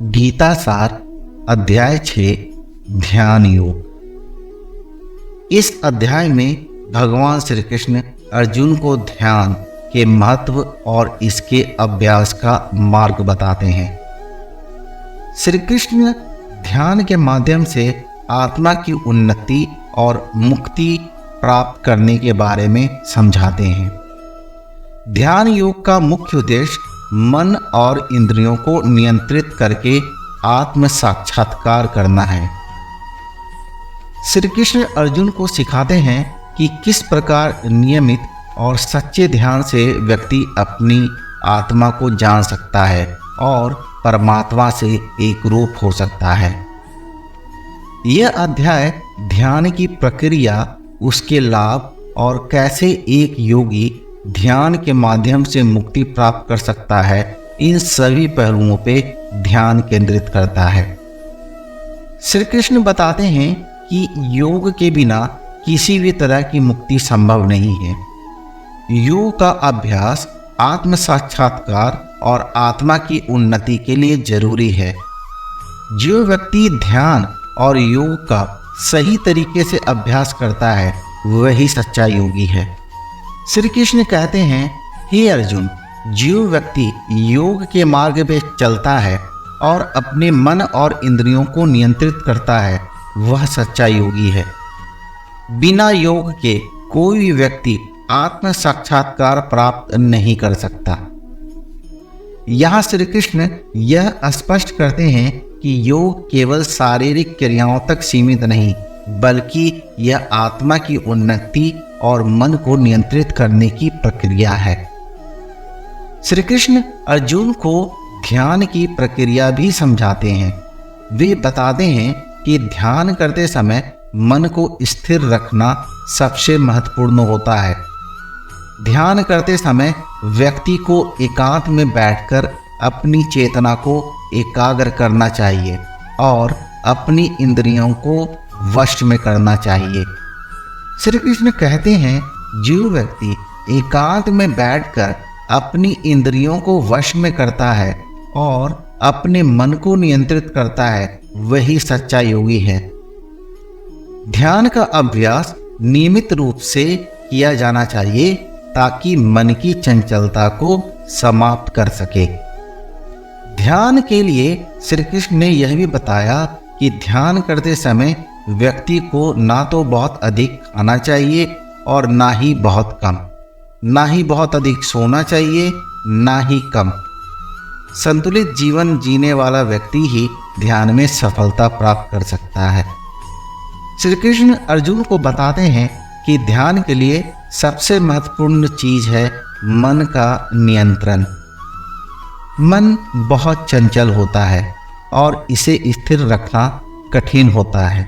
गीता सार अध्याय 6 ध्यान योग। इस अध्याय में भगवान श्री कृष्ण अर्जुन को ध्यान के महत्व और इसके अभ्यास का मार्ग बताते हैं। श्री कृष्ण ध्यान के माध्यम से आत्मा की उन्नति और मुक्ति प्राप्त करने के बारे में समझाते हैं। ध्यान योग का मुख्य उद्देश्य मन और इंद्रियों को नियंत्रित करके आत्म साक्षात्कार करना है। श्री कृष्ण अर्जुन को सिखाते हैं कि किस प्रकार नियमित और सच्चे ध्यान से व्यक्ति अपनी आत्मा को जान सकता है और परमात्मा से एक रूप हो सकता है। यह अध्याय ध्यान की प्रक्रिया, उसके लाभ और कैसे एक योगी ध्यान के माध्यम से मुक्ति प्राप्त कर सकता है, इन सभी पहलुओं पे ध्यान केंद्रित करता है। श्री कृष्ण बताते हैं कि योग के बिना किसी भी तरह की मुक्ति संभव नहीं है। योग का अभ्यास आत्म साक्षात्कार और आत्मा की उन्नति के लिए जरूरी है। जो व्यक्ति ध्यान और योग का सही तरीके से अभ्यास करता है, वही सच्चा योगी है। श्री कृष्ण कहते हैं, हे अर्जुन, जो व्यक्ति योग के मार्ग पे चलता है और अपने मन और इंद्रियों को नियंत्रित करता है, वह सच्चा योगी है। बिना योग के कोई भी व्यक्ति आत्म साक्षात्कार प्राप्त नहीं कर सकता। यहाँ श्री कृष्ण यह स्पष्ट करते हैं कि योग केवल शारीरिक क्रियाओं तक सीमित नहीं, बल्कि यह आत्मा की उन्नति और मन को नियंत्रित करने की प्रक्रिया है। श्री कृष्ण अर्जुन को ध्यान की प्रक्रिया भी समझाते हैं। वे बताते हैं कि ध्यान करते समय मन को स्थिर रखना सबसे महत्वपूर्ण होता है। ध्यान करते समय व्यक्ति को एकांत में बैठकर अपनी चेतना को एकाग्र करना चाहिए और अपनी इंद्रियों को वश में करना चाहिए। श्री कृष्ण कहते हैं, जो व्यक्ति एकांत में बैठकर अपनी इंद्रियों को वश में करता है और अपने मन को नियंत्रित करता है, वही सच्चा योगी है। ध्यान का अभ्यास नियमित रूप से किया जाना चाहिए ताकि मन की चंचलता को समाप्त कर सके। ध्यान के लिए श्री कृष्ण ने यह भी बताया कि ध्यान करते समय व्यक्ति को ना तो बहुत अधिक खाना चाहिए और ना ही बहुत कम, ना ही बहुत अधिक सोना चाहिए, ना ही कम। संतुलित जीवन जीने वाला व्यक्ति ही ध्यान में सफलता प्राप्त कर सकता है। श्री कृष्ण अर्जुन को बताते हैं कि ध्यान के लिए सबसे महत्वपूर्ण चीज है मन का नियंत्रण। मन बहुत चंचल होता है और इसे स्थिर रखना कठिन होता है,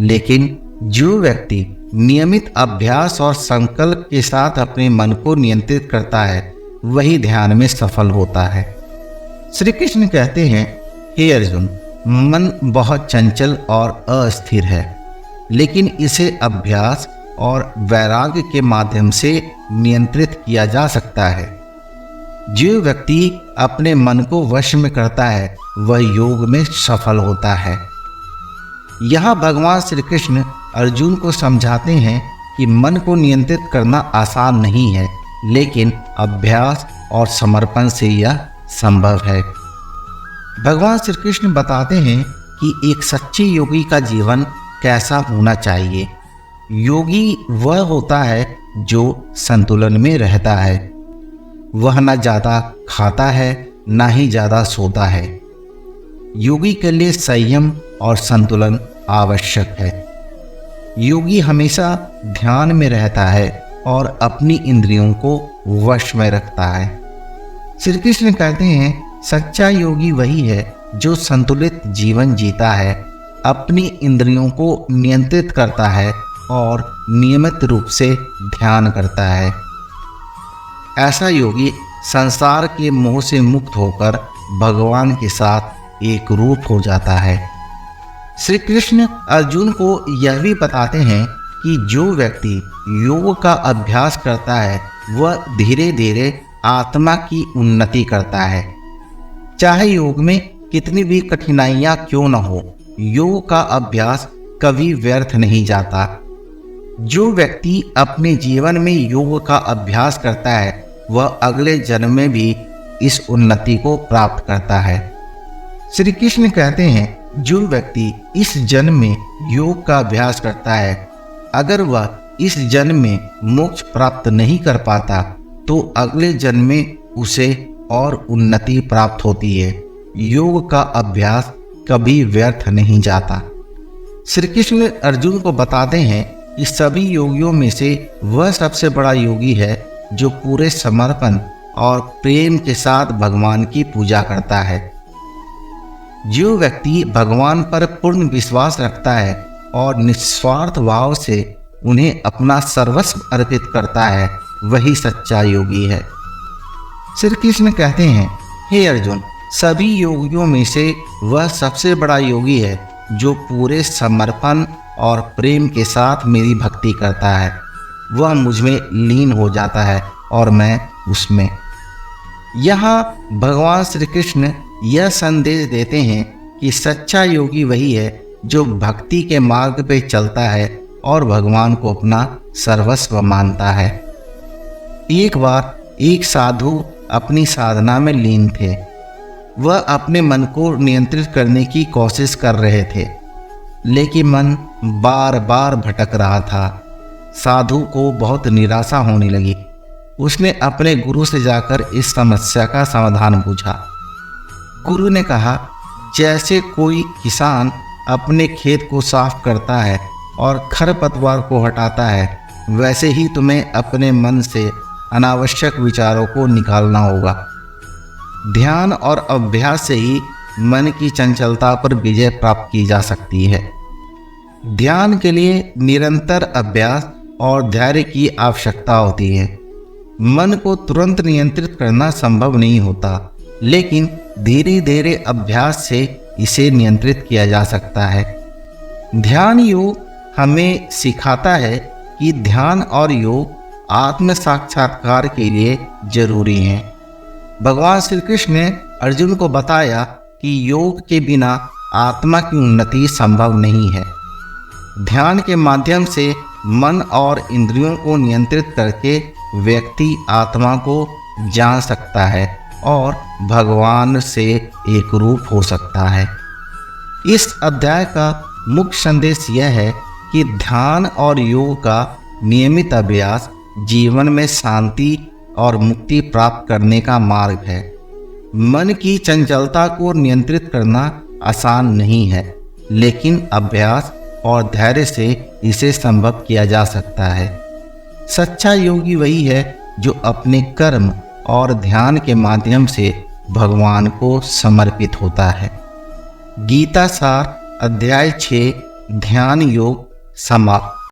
लेकिन जो व्यक्ति नियमित अभ्यास और संकल्प के साथ अपने मन को नियंत्रित करता है, वही ध्यान में सफल होता है। श्री कृष्ण कहते हैं, हे अर्जुन, मन बहुत चंचल और अस्थिर है, लेकिन इसे अभ्यास और वैराग्य के माध्यम से नियंत्रित किया जा सकता है। जो व्यक्ति अपने मन को वश में करता है, वह योग में सफल होता है। यहाँ भगवान श्री कृष्ण अर्जुन को समझाते हैं कि मन को नियंत्रित करना आसान नहीं है, लेकिन अभ्यास और समर्पण से यह संभव है। भगवान श्री कृष्ण बताते हैं कि एक सच्चे योगी का जीवन कैसा होना चाहिए। योगी वह होता है जो संतुलन में रहता है। वह न ज़्यादा खाता है, न ही ज़्यादा सोता है। योगी के लिए संयम और संतुलन आवश्यक है। योगी हमेशा ध्यान में रहता है और अपनी इंद्रियों को वश में रखता है। श्री कृष्ण कहते हैं, सच्चा योगी वही है जो संतुलित जीवन जीता है, अपनी इंद्रियों को नियंत्रित करता है और नियमित रूप से ध्यान करता है। ऐसा योगी संसार के मोह से मुक्त होकर भगवान के साथ एक रूप हो जाता है। श्री कृष्ण अर्जुन को यह भी बताते हैं कि जो व्यक्ति योग का अभ्यास करता है, वह धीरे धीरे आत्मा की उन्नति करता है। चाहे योग में कितनी भी कठिनाइयां क्यों न हो, योग का अभ्यास कभी व्यर्थ नहीं जाता। जो व्यक्ति अपने जीवन में योग का अभ्यास करता है वह अगले जन्म में भी इस उन्नति को प्राप्त करता है। श्री कृष्ण कहते हैं, जो व्यक्ति इस जन्म में योग का अभ्यास करता है, अगर वह इस जन्म में मोक्ष प्राप्त नहीं कर पाता तो अगले जन्म में उसे और उन्नति प्राप्त होती है। योग का अभ्यास कभी व्यर्थ नहीं जाता। श्री कृष्ण अर्जुन को बताते हैं कि सभी योगियों में से वह सबसे बड़ा योगी है जो पूरे समर्पण और प्रेम के साथ भगवान की पूजा करता है। जो व्यक्ति भगवान पर पूर्ण विश्वास रखता है और निस्वार्थ भाव से उन्हें अपना सर्वस्व अर्पित करता है, वही सच्चा योगी है। श्री कृष्ण कहते हैं, हे अर्जुन, सभी योगियों में से वह सबसे बड़ा योगी है जो पूरे समर्पण और प्रेम के साथ मेरी भक्ति करता है। वह मुझ में लीन हो जाता है और मैं उसमें। यहाँ भगवान श्री कृष्ण यह संदेश देते हैं कि सच्चा योगी वही है जो भक्ति के मार्ग पे चलता है और भगवान को अपना सर्वस्व मानता है। एक बार एक साधु अपनी साधना में लीन थे। वह अपने मन को नियंत्रित करने की कोशिश कर रहे थे, लेकिन मन बार बार भटक रहा था। साधु को बहुत निराशा होने लगी। उसने अपने गुरु से जाकर इस समस्या का समाधान पूछा। गुरु ने कहा, जैसे कोई किसान अपने खेत को साफ करता है और खरपतवार को हटाता है, वैसे ही तुम्हें अपने मन से अनावश्यक विचारों को निकालना होगा। ध्यान और अभ्यास से ही मन की चंचलता पर विजय प्राप्त की जा सकती है। ध्यान के लिए निरंतर अभ्यास और धैर्य की आवश्यकता होती है। मन को तुरंत नियंत्रित करना संभव नहीं होता, लेकिन धीरे धीरे अभ्यास से इसे नियंत्रित किया जा सकता है। ध्यान योग हमें सिखाता है कि ध्यान और योग आत्म साक्षात्कार के लिए जरूरी हैं। भगवान श्री कृष्ण ने अर्जुन को बताया कि योग के बिना आत्मा की उन्नति संभव नहीं है। ध्यान के माध्यम से मन और इंद्रियों को नियंत्रित करके व्यक्ति आत्मा को जान सकता है और भगवान से एक रूप हो सकता है। इस अध्याय का मुख्य संदेश यह है कि ध्यान और योग का नियमित अभ्यास जीवन में शांति और मुक्ति प्राप्त करने का मार्ग है। मन की चंचलता को नियंत्रित करना आसान नहीं है, लेकिन अभ्यास और धैर्य से इसे संभव किया जा सकता है। सच्चा योगी वही है जो अपने कर्म और ध्यान के माध्यम से भगवान को समर्पित होता है। गीता सार अध्याय 6 ध्यान योग समाप्त।